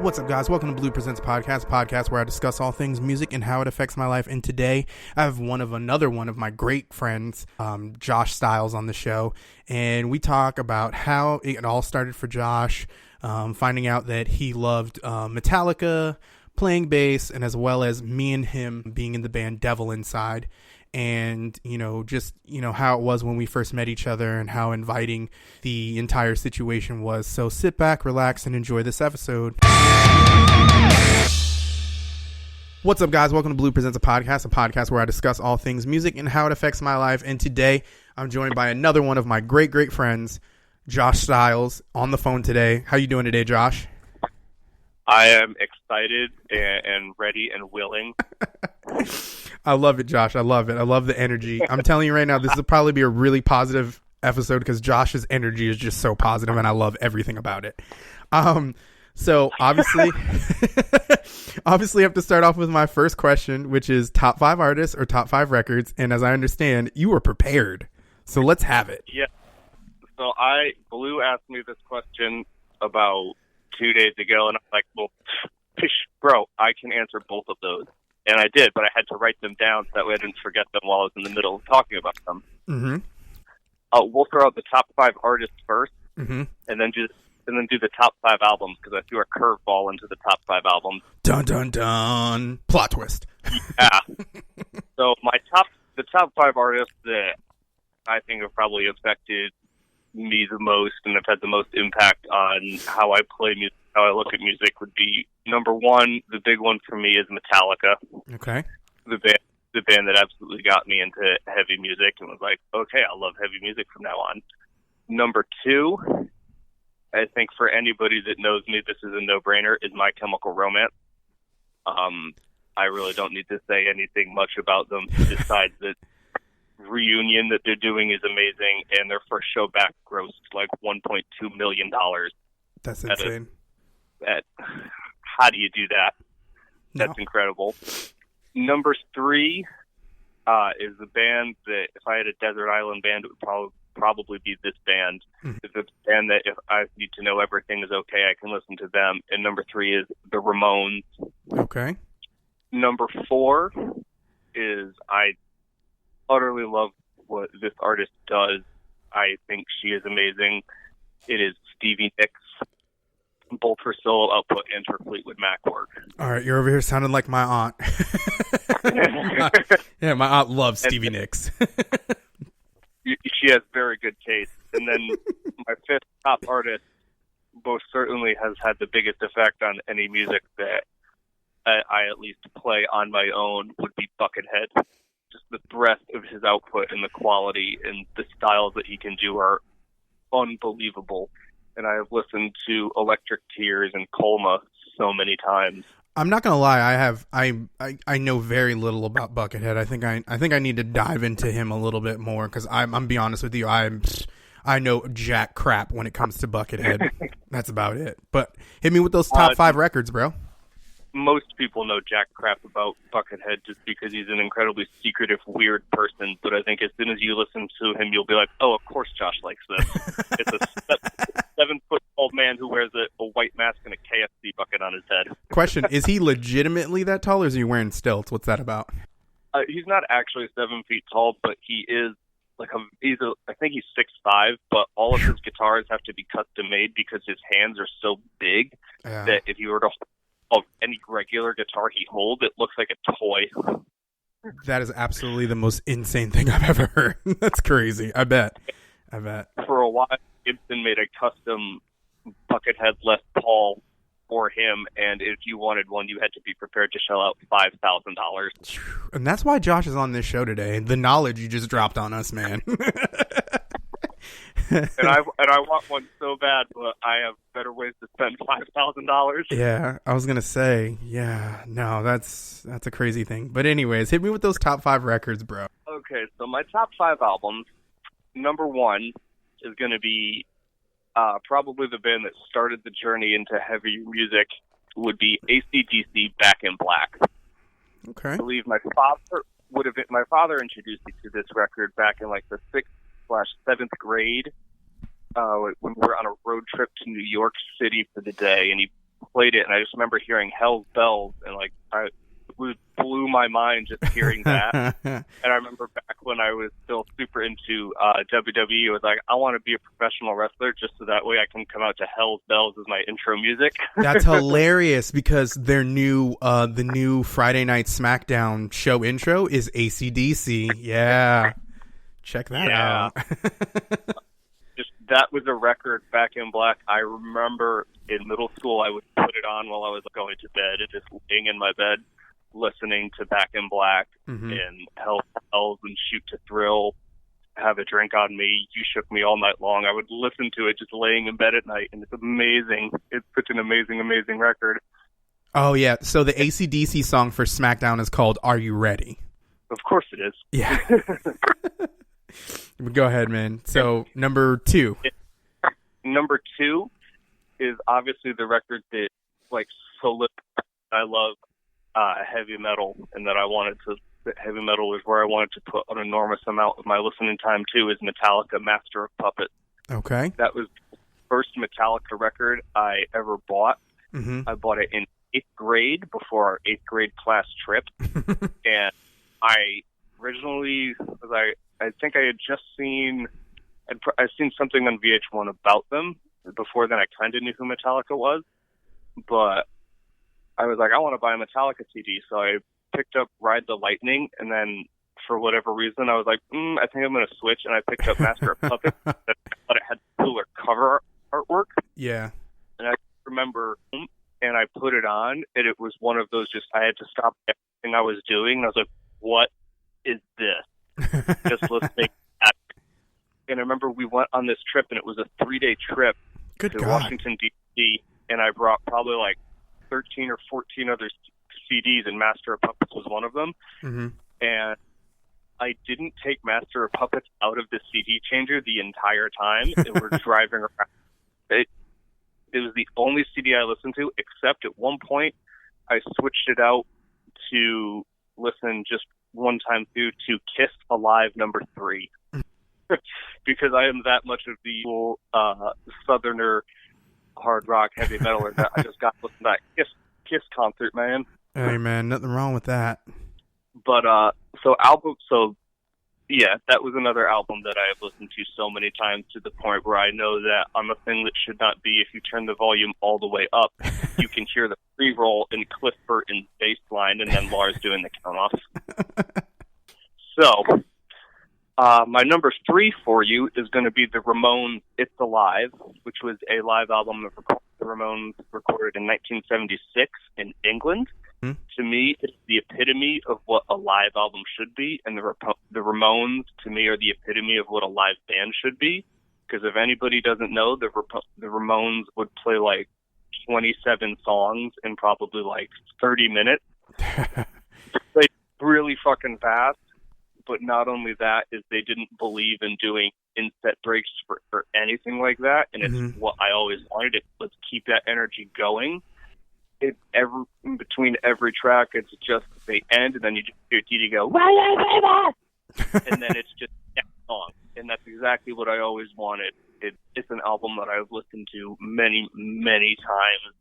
What's up, guys? Welcome to Blue Presents podcast where I discuss all things music and how it affects my life. And today I have another one of my great friends, Josh Styles, on the show, and we talk about how it all started for Josh, finding out that he loved Metallica, playing bass, and as well as me and him being in the band Devil Inside. And, how it was when we first met each other and how inviting the entire situation was. So sit back, relax, and enjoy this episode. What's up, guys? Welcome to Blue Presents a podcast where I discuss all things music and how it affects my life. And today I'm joined by another one of my great friends, Josh Styles, on the phone today. How you doing today, Josh? I am excited and ready and willing. I love it, Josh. I love it. I love the energy. I'm telling you right now, this will probably be a really positive episode because Josh's energy is just so positive and I love everything about it. So obviously I have to start off with my first question, which is top 5 artists or top 5 records. And as I understand, you were prepared. So let's have it. Yeah. So Blue asked me this question about 2 days ago, and I'm like, well, bro, I can answer both of those. And I did, but I had to write them down so that way I didn't forget them while I was in the middle of talking about them. Mm-hmm. We'll throw out the top 5 artists first, mm-hmm. and then do the top 5 albums, because I threw a curveball into the top 5 albums. Dun dun dun! Plot twist. Yeah. So the top 5 artists that I think have probably affected me the most and have had the most impact on how I play music, how I look at music, would be number 1. The big one for me is Metallica. Okay. The band that absolutely got me into heavy music and was like, okay, I love heavy music from now on. Number 2, I think for anybody that knows me, this is a no-brainer, is My Chemical Romance. I really don't need to say anything much about them besides that reunion that they're doing is amazing, and their first show back grossed like $1.2 million. That's insane. How do you do that? No. That's incredible. Number 3 is the band that, if I had a desert island band, it would probably be this band. Mm-hmm. It's a band that if I need to know everything is okay, I can listen to them. And number 3 is the Ramones. Okay. Number 4 is I utterly love what this artist does. I think she is amazing. It is Stevie Nicks, both her solo output and her Fleetwood Mac work. All right, you're over here sounding like my aunt. Yeah, my aunt loves Stevie Nicks. She has very good taste. And then my 5th top artist most certainly has had the biggest effect on any music that I at least play on my own would be Buckethead. Just the breadth of his output and the quality and the styles that he can do are unbelievable. And I have listened to Electric Tears and Colma so many times. I'm not gonna lie, I know very little about Buckethead. I think I need to dive into him a little bit more because I'm be honest with you, I know jack crap when it comes to Buckethead. That's about it. But hit me with those top 5 records, bro. Most people know jack crap about Buckethead just because he's an incredibly secretive, weird person. But I think as soon as you listen to him, you'll be like, oh, of course Josh likes this. It's a 7-foot-old man who wears a white mask and a KFC bucket on his head. Question, is he legitimately that tall or is he wearing stilts? What's that about? He's not actually 7 feet tall, but he is I think he's 6'5", but all of his guitars have to be custom made because his hands are so big that if you were to of any regular guitar he holds, it looks like a toy. That is absolutely the most insane thing I've ever heard. That's crazy. I bet. For a while, Gibson made a custom Buckethead Les Paul for him, and if you wanted one, you had to be prepared to shell out $5,000. And that's why Josh is on this show today. The knowledge you just dropped on us, man. and I want one so bad, but I have better ways to spend $5,000. Yeah, I was gonna say, that's a crazy thing. But anyways, hit me with those top 5 records, bro. Okay, so my top 5 albums. Number 1 is gonna be probably the band that started the journey into heavy music. Would be AC/DC, Back in Black. Okay. I believe my father introduced me to this record back in like the 6th/7th grade when we were on a road trip to New York City for the day, and he played it, and I just remember hearing Hell's Bells, and like it blew my mind just hearing that. And I remember back when I was still super into WWE, it was like, I want to be a professional wrestler just so that way I can come out to Hell's Bells as my intro music. That's hilarious because their new the new Friday Night SmackDown show intro is AC/DC. Yeah. Check that out. Just that was a record, Back in Black. I remember in middle school I would put it on while I was going to bed and just laying in my bed listening to Back in Black and Hell's Bells and Shoot to Thrill, Have a Drink on Me, You Shook Me All Night Long. I would listen to it just laying in bed at night, and it's amazing. It's such an amazing, amazing record. Oh, yeah. So the AC/DC song for SmackDown is called Are You Ready? Of course it is. Yeah. Go ahead, man. So, number 2. Number 2 is obviously the record that, like, I love heavy metal, and that heavy metal was where I wanted to put an enormous amount of my listening time to, is Metallica, Master of Puppets. Okay. That was the first Metallica record I ever bought. I bought it in 8th grade before our 8th grade class trip. And I originally, I think I had just seen something on VH1 about them. Before then, I kind of knew who Metallica was, but I was like, I want to buy a Metallica CD, so I picked up Ride the Lightning, and then for whatever reason, I was like, I think I'm going to switch, and I picked up Master of Puppets, but it had cooler cover artwork. Yeah. And I remember, and I put it on, and it was one of those just, I had to stop everything I was doing, and I was like, what is this? Just listening to that. And I remember we went on this trip, and it was a 3-day trip to Washington, D.C., and I brought probably like 13 or 14 other CDs, and Master of Puppets was one of them. And I didn't take Master of Puppets out of the CD changer the entire time. And we're driving around. It was the only CD I listened to, except at one point I switched it out to listen just one time through to Kiss Alive number 3. Because I am that much of the southerner hard rock heavy metaler that I just got to listen to that Kiss concert, man. Hey, man, nothing wrong with that. But so yeah, that was another album that I have listened to so many times to the point where I know that on the thing that should not be, if you turn the volume all the way up, you can hear the pre-roll and Cliff Burton's bass line, and then Lars doing the count-off. So, my number 3 for you is going to be the Ramones' It's Alive, which was a live album that the Ramones recorded in 1976 in England. To me, it's the epitome of what a live album should be, and the Ramones, to me, are the epitome of what a live band should be. Because if anybody doesn't know, the Ramones would play like 27 songs in probably like 30 minutes. Like, really fucking fast. But not only that, is they didn't believe in doing inset breaks for anything like that, and it's what I always wanted. Let's keep that energy going. In between every track, it's just they end, and then you just hear Dee go, and then it's just that song, and that's exactly what I always wanted. It's an album that I've listened to many, many times,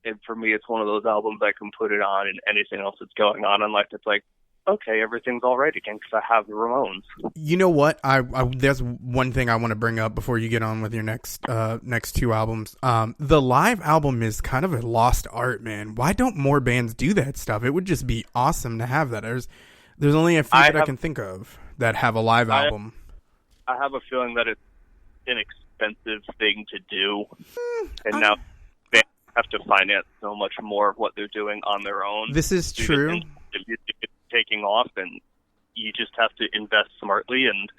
and for me, it's one of those albums I can put it on, and anything else that's going on in life, it's like, okay, everything's all right again because I have the Ramones. You know what? I there's one thing I want to bring up before you get on with your next 2 albums. The live album is kind of a lost art, man. Why don't more bands do that stuff? It would just be awesome to have that. There's only a few I can think of that have a live album. I have a feeling that it's an expensive thing to do, and now bands have to finance so much more of what they're doing on their own. This is true. The music is taking off, and you just have to invest smartly, and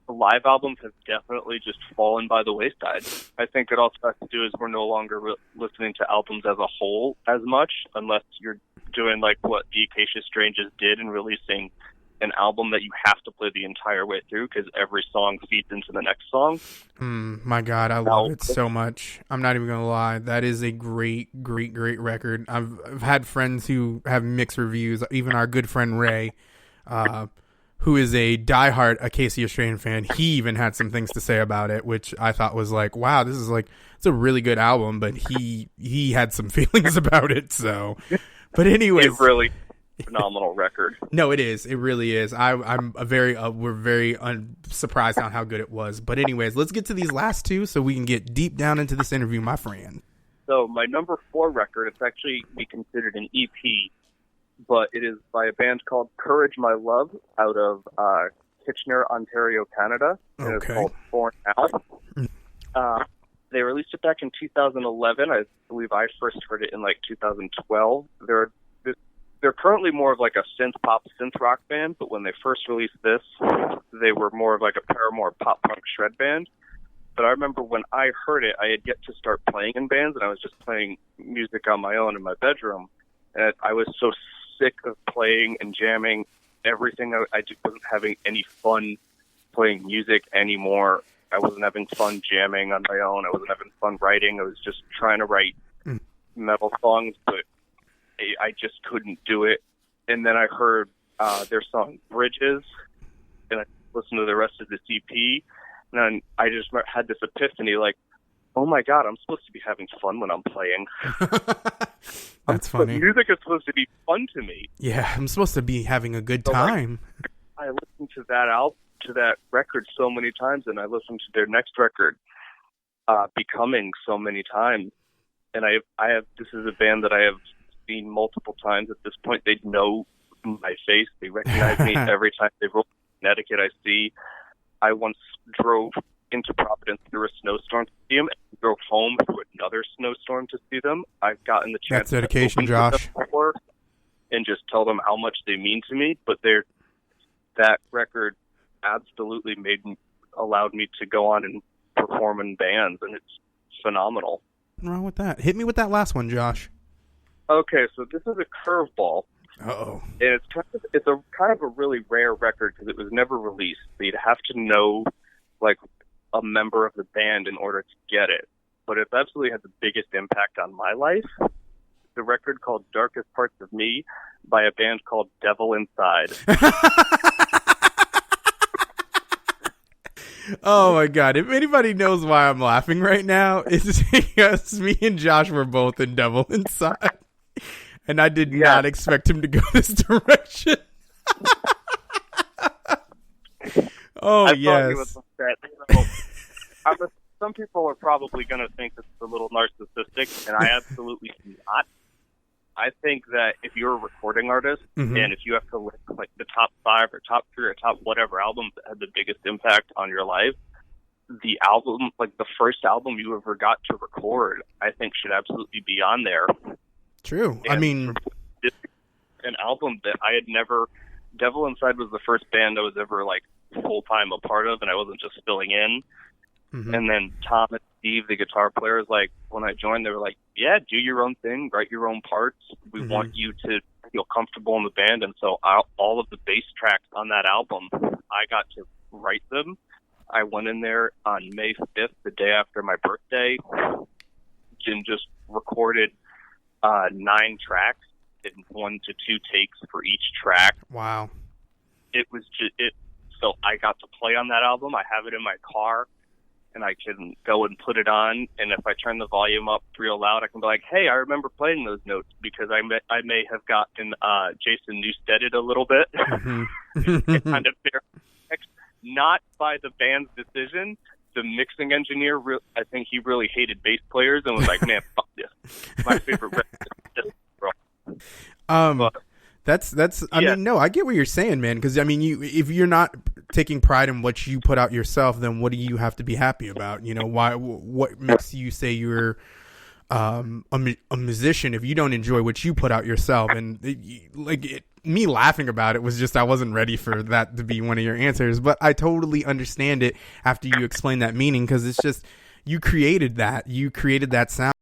the live albums have definitely just fallen by the wayside. I think it also has to do is we're no longer listening to albums as a whole as much, unless you're doing like what the Acacia Strangers did and releasing an album that you have to play the entire way through because every song feeds into the next song. My God, I love it so much. I'm not even going to lie. That is a great, great, great record. I've had friends who have mixed reviews. Even our good friend Ray, who is a diehard Acacia Strain fan, he even had some things to say about it, which I thought was like, wow, this is like, it's a really good album, but he had some feelings about it. So, but anyways, it really phenomenal record. No, it is. It really is. We're very surprised on how good it was. But anyways, let's get to these last two so we can get deep down into this interview, my friend. So my number 4 record, it's actually be considered an EP, but it is by a band called Courage My Love out of Kitchener, Ontario, Canada. And It's called Born Out. They released it back in 2011. I believe I first heard it in like 2012. They're currently more of like a synth pop, synth rock band, but when they first released this, they were more of like a Paramore pop punk shred band. But I remember when I heard it, I had yet to start playing in bands, and I was just playing music on my own in my bedroom. And I was so sick of playing and jamming everything. I just wasn't having any fun playing music anymore. I wasn't having fun jamming on my own. I wasn't having fun writing. I was just trying to write metal songs, but I just couldn't do it. And then I heard their song Bridges, and I listened to the rest of this EP, and then I just had this epiphany, like, oh my God, I'm supposed to be having fun when I'm playing. That's funny. Music is supposed to be fun to me. Yeah, I'm supposed to be having a good time. I listened to that record so many times, and I listened to their next record, Becoming, so many times. And this is a band that I have seen multiple times at this point. They know my face. They recognize me every time they roll in Connecticut. I once drove into Providence through a snowstorm to see them, and drove home through another snowstorm to see them. I've gotten the chance That's dedication, to Josh. before and just tell them how much they mean to me. But that record absolutely allowed me to go on and perform in bands, and it's phenomenal. What's wrong with that? Hit me with that last one, Josh. Okay, so this is a curveball. Uh-oh. And it's a kind of a really rare record because it was never released. So you'd have to know, like, a member of the band in order to get it. But it's absolutely had the biggest impact on my life. The record called Darkest Parts of Me by a band called Devil Inside. Oh my God. If anybody knows why I'm laughing right now, it's because me and Josh were both in Devil Inside. And I did not expect him to go this direction. Oh, yes. Some people are probably going to think this is a little narcissistic, and I absolutely do not. I think that if you're a recording artist, and if you have to list like the top 5 or top 3 or top whatever albums that had the biggest impact on your life, the album, like the first album you ever got to record, I think should absolutely be on there. True. And I mean, an album that I had never. Devil Inside was the first band I was ever like full time a part of, and I wasn't just filling in. And then Tom and Steve, the guitar players, like when I joined, they were like, "Yeah, do your own thing, write your own parts. We want you to feel comfortable in the band." And so all of the bass tracks on that album, I got to write them. I went in there on May 5th, the day after my birthday, and just recorded 9 tracks in 1 to 2 takes for each track. Wow. It was just it. So I got to play on that album. I have it in my car, and I can go and put it on. And if I turn the volume up real loud, I can be like, "Hey, I remember playing those notes," because I may have gotten Jason Newsteaded a little bit. It kind of not by the band's decision. The mixing engineer, I think he really hated bass players and was like, "Man, fuck this. My favorite record is this, bro." That's I mean, no, I get what you're saying, man, because I mean, if you're not taking pride in what you put out yourself, then what do you have to be happy about? You know, what makes you say you're a musician if you don't enjoy what you put out yourself? And me laughing about it was just, I wasn't ready for that to be one of your answers, but I totally understand it after you explain that meaning, because it's just, you created that sound.